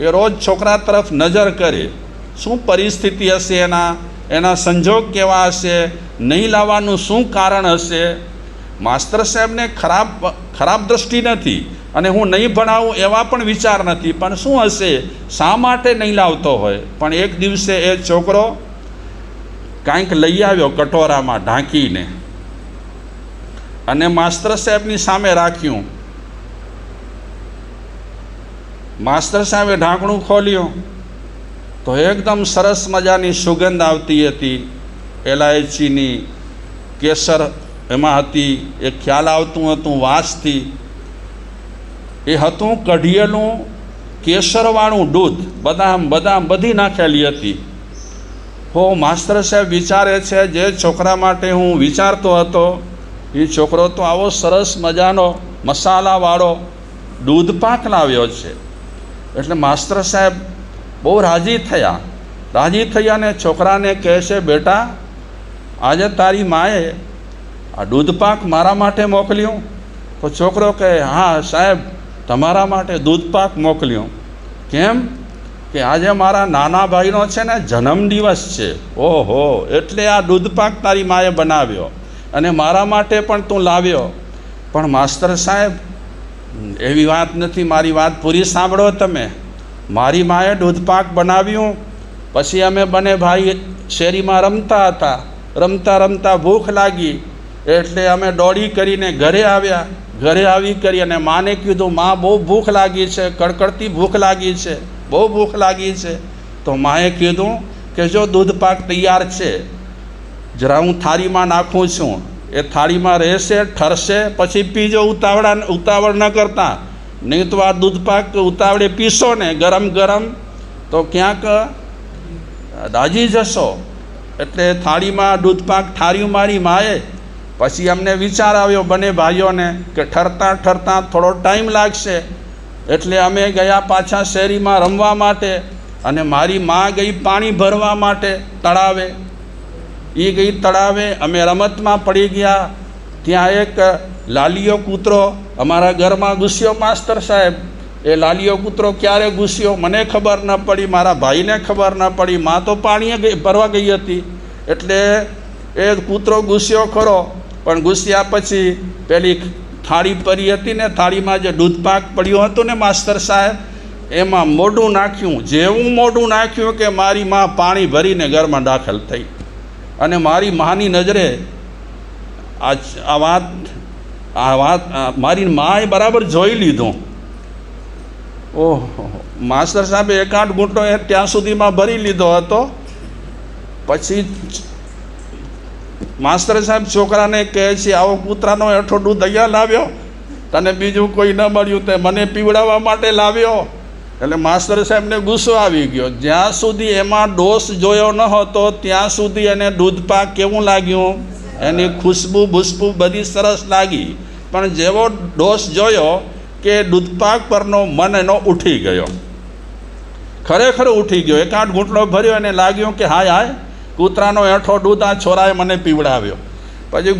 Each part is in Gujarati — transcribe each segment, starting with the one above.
એ રોજ છોકરા તરફ નજર કરે, શું પરિસ્થિતિ હશે, એના સંજોગ કેવા હશે, નહીં લાવવાનું શું કારણ હશે. માસ્તર સાહેબને ખરાબ દૃષ્ટિ નથી અને હું નહીં ભણાવું એવા પણ વિચાર નથી, પણ શું હશે, શા માટે નહીં લાવતો હોય. પણ એક દિવસે એ છોકરો કાંઈક લઈ આવ્યો કટોરામાં ઢાંકીને અને માસ્તર સાહેબની સામે રાખ્યું. માસ્તર સાહેબે ઢાંકણું ખોલ્યું તો એકદમ સરસ મજાની સુગંધ આવતી હતી, એલાયચીની, કેસર એમાં હતી, એ ખ્યાલ આવતું હતું વાસથી. એ હતું કઢિયેલું કેસરવાળું દૂધ, બદામ બધી નાખેલી હતી. હો, માસ્તર સાહેબ વિચારે છે જે છોકરા માટે હું વિચારતો હતો એ છોકરો તો આવો સરસ મજાનો મસાલાવાળો દૂધ પાક લાવ્યો છે. એટલે માસ્તર સાહેબ બહુ રાજી થયા ને છોકરાને કહે છે, બેટા આજે તારી માએ આ દૂધ પાક મારા માટે મોકલ્યું. તો છોકરો કહે, હા સાહેબ, તમારા માટે દૂધ પાક મોકલ્યું. કેમ કે આજે મારા નાના ભાઈનો છે ને જન્મદિવસ છે. ઓહો, એટલે આ દૂધ પાક તારી માએ બનાવ્યો અને મારા માટે પણ તું લાવ્યો. પણ માસ્તર સાહેબ એવી વાત નથી, મારી વાત પૂરી સાંભળો તમે. મારી માએ દૂધ પાક બનાવ્યું, પછી અમે બંને ભાઈ શેરીમાં રમતા હતા. રમતા ભૂખ લાગી એટલે અમે દોડી કરીને ઘરે આવ્યા. ઘરે આવી કરી અને માને કીધું, માં બહુ ભૂખ લાગી છે, કડકડતી ભૂખ લાગી છે, બહુ ભૂખ લાગી છે. તો માએ કીધું કે જો દૂધ પાક તૈયાર છે, જરા હું થાળીમાં નાખું છું, એ થાળીમાં રહેશે, ઠરશે, પછી પીજો, ઉતાવળ ન કરતા, નહીં તો આ દૂધ પાક ઉતાવળે પીશો ને ગરમ તો ક્યાંક દાજી જશો. એટલે થાળીમાં દૂધ પાક ઠાર્યું મારી માએ. પછી અમને વિચાર આવ્યો બંને ભાઈઓને કે ઠરતા થોડો ટાઈમ લાગશે. એટલે અમે ગયા પાછા શેરીમાં રમવા માટે અને મારી મા ગઈ પાણી ભરવા માટે તળાવે. એ ગઈ તળાવે, અમે રમતમાં પડી ગયા. ત્યાં એક લાલિયો કૂતરો અમારા ઘરમાં ઘૂસ્યો. માસ્તર સાહેબ, એ લાલિયો કૂતરો ક્યારે ઘૂસ્યો મને ખબર ન પડી, મારા ભાઈને ખબર ન પડી. મા તો પાણી ભરવા ગઈ હતી. એટલે એ કૂતરો ઘૂસ્યો ખરો, પણ ઘૂસ્યા પછી પેલી થાળી પડી હતી ને, થાળીમાં જે દૂધ પાક પડ્યું હતું ને માસ્તર સાહેબ, એમાં મોઢું નાખ્યું. જેવું મોઢું નાખ્યું કે મારી મા પાણી ભરીને ઘરમાં દાખલ થઈ. અને મારી માની નજરે આ વાત મારી માએ બરાબર જોઈ લીધું. ઓહો, માસ્તર સાહેબે એકાદ ઘૂંટો એ ત્યાં સુધીમાં ભરી લીધો હતો. પછી માસ્તર સાહેબ છોકરાને કહે છે, આવો કૂતરાનો હેઠો દૂધ અહીંયા લાવ્યો, તને બીજું કોઈ ન મળ્યું તે મને પીવડાવવા માટે લાવ્યો. એટલે માસ્તર સાહેબને ગુસ્સો આવી ગયો. જ્યાં સુધી એમાં ડોસ જોયો ન હતો ત્યાં સુધી એને દૂધ પાક કેવું લાગ્યું, એની ખુશ્બુ બધી સરસ લાગી. પણ જેવો ડોસ જોયો કે દૂધ પાક પરનો મન એનો ઉઠી ગયો, ખરેખર ઉઠી ગયો. એકાદ ઘૂંટડો ભર્યો અને લાગ્યું કે હાય કૂતરાનો હેઠો દૂધ આ છોરાએ મને પીવડાવ્યો. પછી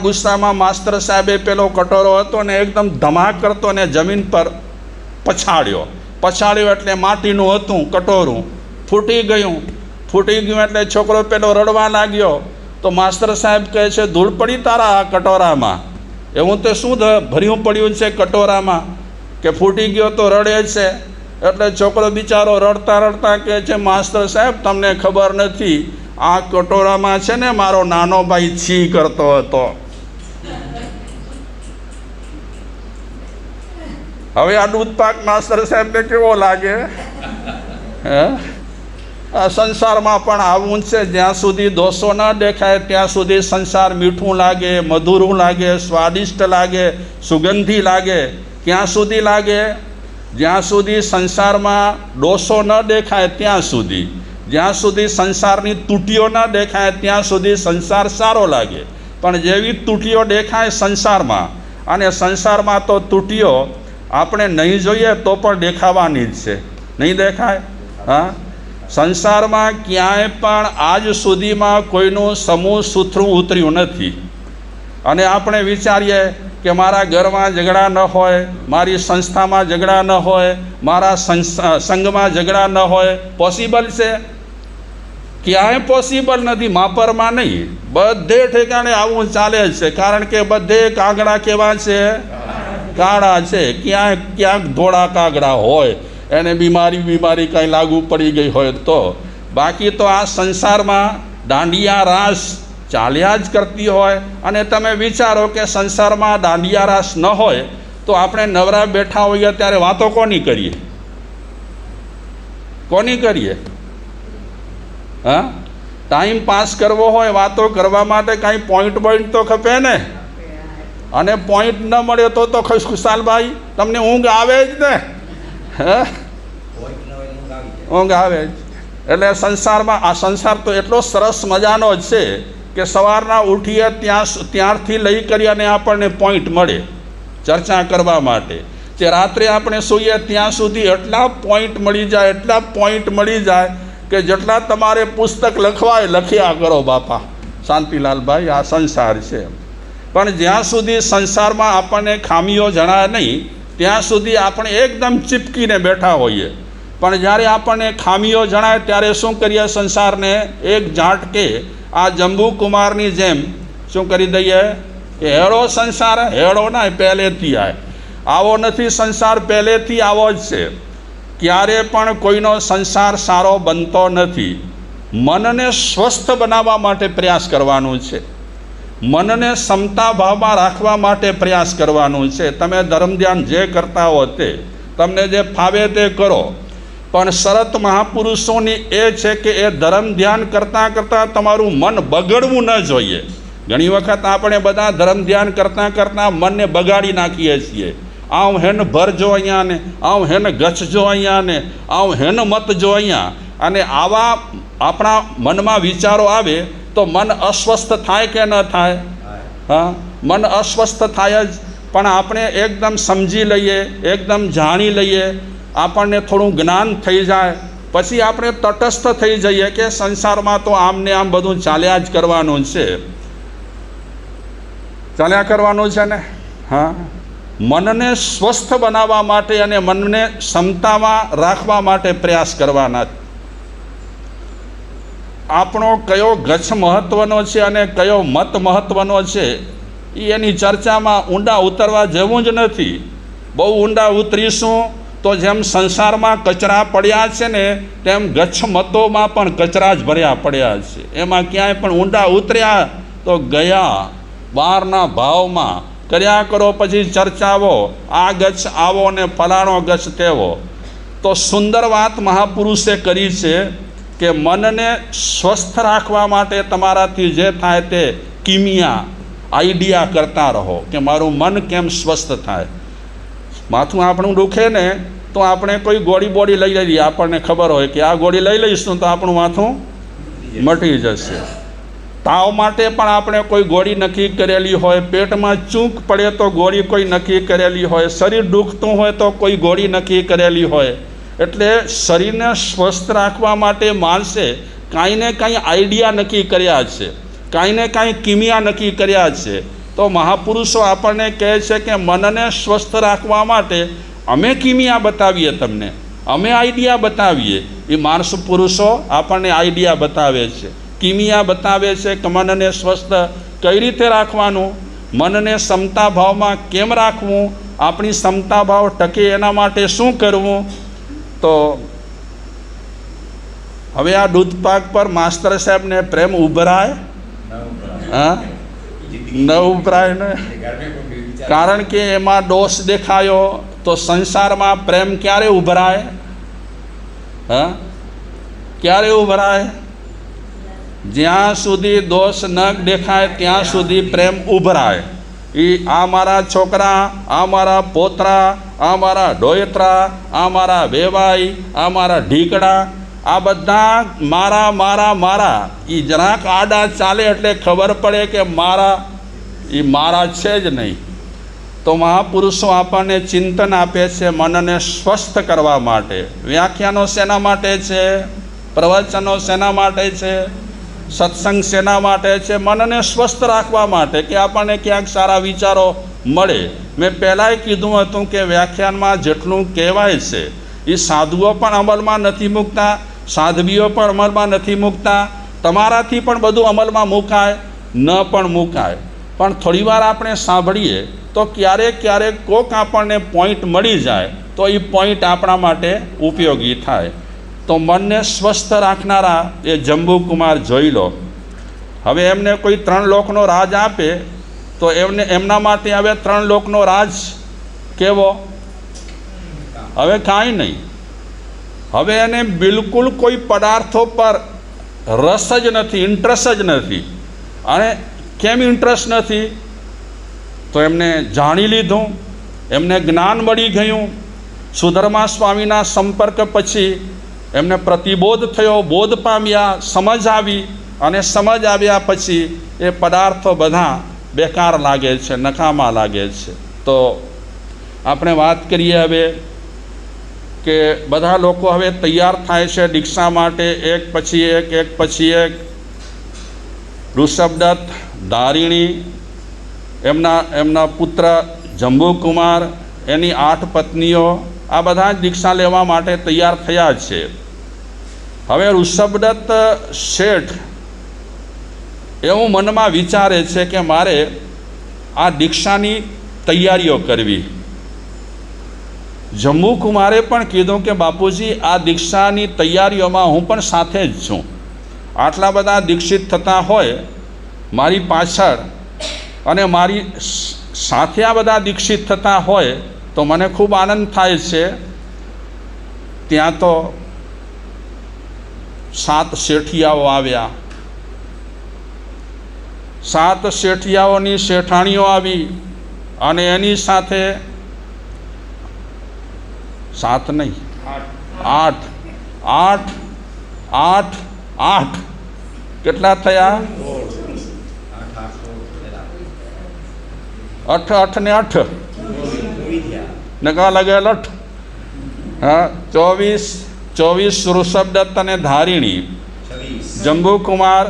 ગુસ્સામાં માસ્તર સાહેબે પેલો કટોરો હતો ને એકદમ ધમાક કરતો ને જમીન પર પછાડ્યો. એટલે માટીનું હતું કટોરું, ફૂટી ગયું. એટલે છોકરો પેલો રડવા લાગ્યો. તો માસ્તર સાહેબ કહે છે, ધૂળ પડી તારા આ કટોરામાં, એવું તે શું ભર્યું પડ્યું છે કટોરામાં કે ફૂટી ગયો તો રડે છે. એટલે છોકરો બિચારો રડતા કહે છે, માસ્તર સાહેબ તમને ખબર નથી, આ કટોરામાં છે ને મારો નાનો ભાઈ છી કરતો હતો. હવે આ દૂધ પાક માસ્તર સાહેબને કેવો લાગે? સંસારમાં પણ આવું છે. જ્યાં સુધી દોષો ન દેખાય ત્યાં સુધી સંસાર મીઠું લાગે, મધુરું લાગે, સ્વાદિષ્ટ લાગે, સુગંધી લાગે. ક્યાં સુધી લાગે? જ્યાં સુધી સંસારમાં દોષો ન દેખાય ત્યાં સુધી, જ્યાં સુધી સંસારની તૂટીઓ ન દેખાય ત્યાં સુધી સંસાર સારો લાગે. પણ જેવી તૂટીઓ દેખાય સંસારમાં, અને સંસારમાં તો તૂટીઓ આપણે નહીં જોઈએ તો પણ દેખાવાની જ છે, નહીં દેખાય? હા, સંસારમાં ક્યાંય પણ આજ સુધીમાં કોઈનું સમૂહ સૂથરું ઉતર્યું નથી. અને આપણે વિચારીએ કે મારા ઘરમાં ઝઘડા ન હોય, મારી સંસ્થામાં ઝઘડા ન હોય, મારા સંઘમાં ઝઘડા ન હોય? પોસિબલ છે? ક્યાંય પોસિબલ નથી. માપરમાં નહીં, બધે ઠેકાણે આવું ચાલે જ છે. કારણ કે બધે કાગડા કેવા છે? કાળા છે. ક્યાંક ધોળા કાગડા હોય, એને બીમારી કંઈ લાગુ પડી ગઈ હોય તો. બાકી તો આ સંસારમાં દાંડિયા રાસ ચાલ્યા જ કરતી હોય. અને તમે વિચારો કે સંસારમાં દાંડિયા રાસ ન હોય તો આપણે નવરા બેઠા હોઈએ ત્યારે વાતો કોની કરીએ? હા, ટાઈમ પાસ કરવો હોય, વાતો કરવા માટે કાંઈ પોઈન્ટ તો ખપે ને. અને પોઈન્ટ ન મળે તો ખુશાલભાઈ તમને ઊંઘ આવે જ ને. ઊંઘ આવે જ. એટલે સંસારમાં આ સંસાર તો એટલો સરસ મજાનો જ છે કે સવારના ઉઠીએ ત્યારથી લઈ કરી અને આપણને પોઈન્ટ મળે ચર્ચા કરવા માટે. તે રાત્રે આપણે સૂઈએ ત્યાં સુધી એટલા પોઈન્ટ મળી જાય કે જેટલા તમારે પુસ્તક લખવાય લખ્યા કરો બાપા શાંતિલાલભાઈ. આ સંસાર છે. પણ જ્યાં સુધી સંસારમાં આપણને ખામીઓ જણાય નહીં ત્યાં સુધી આપણે એકદમ ચીપકીને બેઠા હોઈએ. પણ જ્યારે આપણને ખામીઓ જણાય ત્યારે શું કરીએ? સંસારને એક ઝાટકે આ જંબુકુમારની જેમ શું કરી દઈએ કે હેળો સંસાર. હેળો ના, પહેલેથી આવો નથી સંસાર, પહેલેથી આવો જ છે. ક્યારે પણ કોઈનો સંસાર સારો બનતો નથી. મનને સ્વસ્થ બનાવવા માટે પ્રયાસ કરવાનું છે. મનને સમતા ભાવમાં રાખવા માટે પ્રયાસ કરવાનું છે. તમે ધર્મ ધ્યાન જે કરતા હો તે તમને જે ફાવે તે કરો. પણ શરત મહાપુરુષોની એ છે કે એ ધર્મ ધ્યાન કરતાં તમારું મન બગડવું ન જોઈએ. ઘણી વખત આપણે બધા ધર્મ ધ્યાન કરતાં મનને બગાડી નાખીએ છીએ. આમ હેન ભર જો અહીંયા ને, આમ હેન ગચ્છ જો અહીંયા ને, આમ હેન મત જો અહીંયા. અને આવા આપણા મનમાં વિચારો આવે તો મન અસ્વસ્થ થાય કે ન થાય? હા, મન અસ્વસ્થ થાય જ. પણ આપણે એકદમ સમજી લઈએ, એકદમ જાણી લઈએ, આપણને થોડું જ્ઞાન થઈ જાય પછી આપણે તટસ્થ થઈ જઈએ કે સંસારમાં તો આમને આમ બધું ચાલ્યા જ કરવાનું છે. ને. હા, મનને સ્વસ્થ બનાવવા માટે અને મનને ક્ષમતામાં રાખવા માટે પ્રયાસ કરવાના. આપણો કયો ગચ્છ મહત્વનો છે અને કયો મત મહત્વનો છે એની ચર્ચામાં ઊંડા ઉતરવા જેવું જ નથી. બહુ ઊંડા ઉતરીશું તો જેમ સંસારમાં કચરા પડ્યા છે ને તેમ ગચ્છ મતોમાં પણ કચરા જ ભર્યા પડ્યા છે. એમાં ક્યાંય પણ ઊંડા ઉતર્યા તો ગયા બહારના ભાવમાં કર્યા કરો. પછી ચર્ચાઓ આ ગચ્છ આવો ને ફલાણો ગચ્છ તેવો. તો સુંદર વાત મહાપુરુષે કરી છે કે મનને સ્વસ્થ રાખવા માટે તમારાથી જે થાય તે કિમિયા આઈડિયા કરતા રહો કે મારું મન કેમ સ્વસ્થ થાય. માથું આપણું દુખે ને તો આપણે કોઈ ગોળી લઈ લઈએ. આપણને ખબર હોય કે આ ગોળી લઈ લઈશું તો આપણું માથું મટી જશે. તાવ માટે પણ આપણે કોઈ ગોળી નક્કી કરેલી હોય. પેટમાં ચૂંક પડે તો ગોળી કોઈ નક્કી કરેલી હોય. શરીર દુખતું હોય તો કોઈ ગોળી નક્કી કરેલી હોય. એટલે શરીરને સ્વસ્થ રાખવા માટે માણસે કાંઈ ને કાંઈ આઈડિયા નક્કી કર્યા છે, કાંઈ ને કાંઈ કિમિયા નક્કી કર્યા છે. તો મહાપુરુષો આપણને કહે છે કે મનને સ્વસ્થ રાખવા માટે અમે કિમિયા બતાવીએ, તમને અમે આઈડિયા બતાવીએ. એ માણસ પુરુષો આપણને આઈડિયા બતાવે છે, કિમિયા બતાવે છે કે મનને સ્વસ્થ કઈ રીતે રાખવાનું, મનને સમતા ભાવમાં કેમ રાખવું, આપણી સમતા ભાવ ટકે એના માટે શું કરવું. તો હવે આ દૂધપાક પર માસ્તર સાહેબને પ્રેમ ઉભરાય? હા, ન ઉભરાય ને. કારણ કે એમાં દોષ દેખાયો. તો સંસારમાં પ્રેમ ક્યારે ઉભરાય? હા, ક્યારે ઉભરાય? જ્યાં સુધી દોષ ન દેખાય ત્યાં સુધી પ્રેમ ઉભરાય. આ મારા છોકરા, આ મારા પોતરા, આ મારા ડોયત્રા, આ મારા વેવાઈ, આ મારા ઢીકડા, આ બધા મારા મારા મારા. એ જરાક આડા ચાલે એટલે ખબર પડે કે મારા, એ મારા છે જ નહીં. તો મહાપુરુષો આપણને ચિંતન આપે છે મનને સ્વસ્થ કરવા માટે. વ્યાખ્યાનો શેના માટે છે? પ્રવચનો શેના માટે છે? સત્સંગ શેના માટે છે? મનને સ્વસ્થ રાખવા માટે કે આપણને ક્યાંક સારા વિચારો મળે. મેં પહેલાંય કીધું હતું કે વ્યાખ્યાનમાં જેટલું કહેવાય છે એ સાધુઓ પણ અમલમાં નથી મૂકતા, સાધ્વીઓ પણ અમલમાં નથી મૂકતા. તમારાથી પણ બધું અમલમાં મૂકાય ન પણ મૂકાય, પણ થોડીવાર આપણે સાંભળીએ તો ક્યારેક ક્યારેક કોક આપણને પોઈન્ટ મળી જાય તો એ પોઈન્ટ આપણા માટે ઉપયોગી થાય. તો મનને સ્વસ્થ રાખનારા એ જંબુકુમાર જોઈ લો. હવે એમને કોઈ 3 લોકનો રાજ આપે તો એમના માટે હવે 3 લોકનો રાજ કેવો? હવે કાંઈ નહીં. હવે એને બિલકુલ કોઈ પદાર્થો પર રસ જ નથી, ઇન્ટરેસ્ટ જ નથી. અને કેમ ઇન્ટરેસ્ટ નથી? તો એમને જાણી લીધું, એમને જ્ઞાન મળી ગયું. સુધર્મા સ્વામીના સંપર્ક પછી એમને પ્રતિબોધ થયો, બોધ પામ્યા, સમજ આવી. અને સમજ આવ્યા પછી એ પદાર્થો બધા બેકાર લાગે છે, નકામા લાગે છે. તો આપણે વાત કરીએ હવે કે બધા લોકો હવે તૈયાર થાય છે દીક્ષા માટે, એક પછી એક. ઋષભદત્ત, ધારિણી, એમના પુત્ર જંબુકુમાર, એની 8 પત્નીઓ, આ બધા જ દીક્ષા લેવા માટે તૈયાર થયા છે. હવે ઋષભદત્ત શેઠ એવું મનમાં વિચારે છે કે મારે આ દીક્ષાની તૈયારીઓ કરવી. જંબુકુમારે પણ કીધું કે બાપુજી, આ દીક્ષાની તૈયારીઓમાં હું પણ સાથે જ છું. આટલા બધા દીક્ષિત થતા હોય મારી પાછળ અને મારી સાથે આ બધા દીક્ષિત થતા હોય તો મને ખૂબ આનંદ થાય છે. ત્યાં તો 7 શેઠિયાઓ આવ્યા, 7 શેઠિયાઓની શેઠાણીઓ આવી અને એની સાથે 7 નહીં 8 કેટલા થયા? 8 ને 8 નકા લાગે 8. હા, 24 ઋષભદત્ત અને ધારિણી, જંબુકુમાર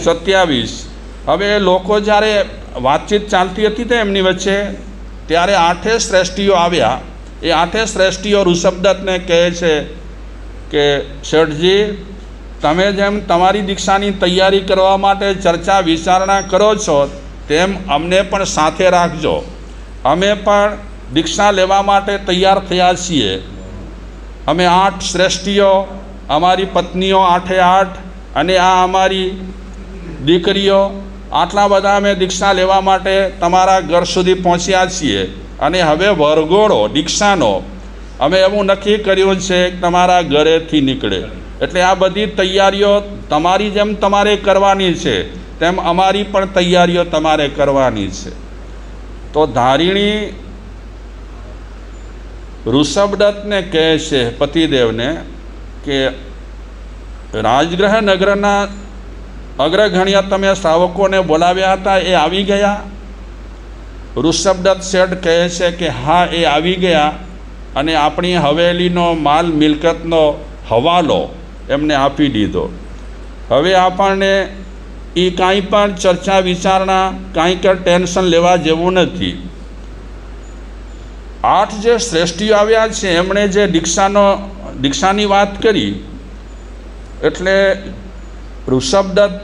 27. હવે લોકો જ્યારે વાતચીત ચાલતી હતી તો એમની વચ્ચે ત્યારે 8 શ્રેષ્ઠીઓ આવ્યા. એ 8 શ્રેષ્ઠીઓ ઋષભદત્તને કહે છે કે શેઠજી, તમે જેમ તમારી દીક્ષાની તૈયારી કરવા માટે ચર્ચા વિચારણા કરો છો તેમ અમને પણ સાથે રાખજો. અમે પણ દીક્ષા લેવા માટે તૈયાર થયા છીએ. અમે 8 શ્રેષ્ઠીઓ, અમારી પત્નીઓ 8 અને આ અમારી દીકરીઓ, આટલા બધા અમે દીક્ષા લેવા માટે તમારા ઘર સુધી પહોંચ્યા છીએ. અને હવે વરઘોડો દીક્ષાનો અમે એવું નક્કી કર્યું છે કે તમારા ઘરેથી નીકળે. એટલે આ બધી તૈયારીઓ તમારી જેમ તમારે કરવાની છે તેમ અમારી પણ તૈયારીઓ તમારે કરવાની છે. તો ધારિણી ઋષભદત્તને કહે છે, પતિદેવને, કે રાજગૃહ નગરના અગ્રગણ્ય તમે શ્રાવકોને બોલાવ્યા હતા, એ આવી ગયા? ઋષભદત્ત શેઠ કહે છે કે હા, એ આવી ગયા અને આપણી હવેલીનો માલ મિલકતનો હવાલો એમને આપી દીધો. હવે આપણને એ કાંઈ પણ ચર્ચા વિચારણા, કાંઈ પણ ટેન્શન લેવા જેવું નથી. 8 જે શ્રેષ્ઠીઓ આવ્યા છે એમણે જે દીક્ષાની વાત કરી એટલે ઋષભદત્ત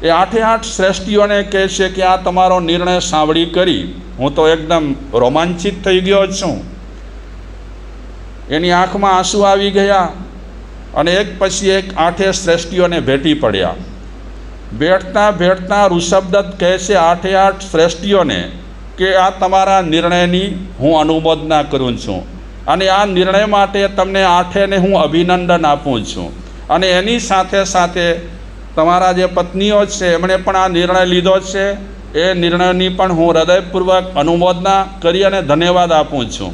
એ 8 શ્રેષ્ઠીઓને કહે છે કે આ તમારો નિર્ણય સાંભળી કરી હું તો એકદમ રોમાંચિત થઈ ગયો છું. એની આંખમાં આંસુ આવી ગયા અને એક પછી એક 8 શ્રેષ્ઠીઓને ભેટી પડ્યા. ભેટતા ઋષભદત્ત કહે છે 8 શ્રેષ્ઠીઓને કે આ તમારા નિર્ણયની હું અનુમોદના કરું છું અને આ નિર્ણય માટે તમને 8ને હું અભિનંદન આપું છું. અને એની સાથે સાથે તમારા જે પત્નીઓ છે એમણે પણ આ નિર્ણય લીધો છે, એ નિર્ણયની પણ હું હૃદયપૂર્વક અનુમોદના કરી અને ધન્યવાદ આપું છું.